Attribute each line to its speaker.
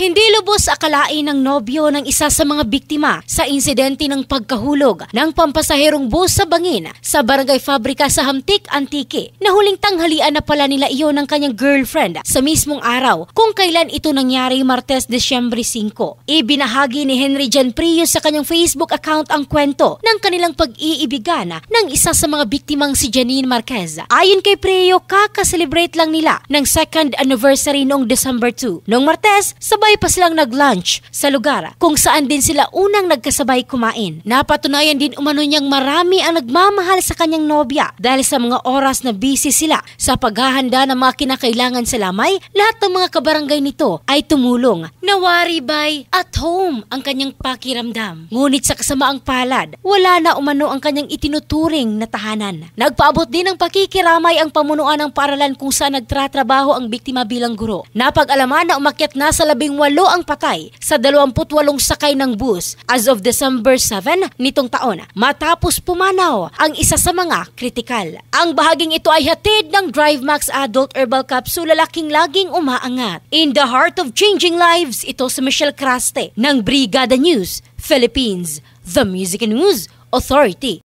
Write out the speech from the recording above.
Speaker 1: Hindi lubos akalain ng nobyo ng isa sa mga biktima sa insidente ng pagkahulog ng pampasaherong bus sa bangin sa Barangay Fabrika sa Hamtik, Antique. Na huling tanghalian na pala nila iyon ng kanyang girlfriend sa mismong araw kung kailan ito nangyari Martes, Desyembre 5. Ibinahagi ni Henry Jan Priyo sa kanyang Facebook account ang kwento ng kanilang pag-iibigan ng isa sa mga biktimang si Janine Marquez. Ayon kay Priyo, kakaselebrate lang nila ng 2nd anniversary noong December 2. Noong Martes, sabay pa silang nag-lunch sa lugar kung saan din sila unang nagkasabay kumain. Napatunayan din umano niyang marami ang nagmamahal sa kanyang nobya dahil sa mga oras na busy sila sa paghahanda ng mga kinakailangan sa lamay. Lahat ng mga kabarangay nito ay tumulong. Nawari by at home ang kanyang pakiramdam. Ngunit sa kasamaang palad, wala na umano ang kanyang itinuturing na tahanan. Nagpaabot din ng pakikiramay ang pamunuan ng paaralan kung saan nagtratrabaho ang biktima bilang guro. Napag-alaman na umakyat na sa 18 ang patay sa 28 sakay ng bus as of December 7 nitong taon matapos pumanaw ang isa sa mga kritikal. Ang bahaging ito ay hatid ng DriveMax Adult Herbal Capsule, lalaking laging umaangat. In the heart of changing lives, ito si Michelle Craste ng Brigada News Philippines, the Music and News Authority.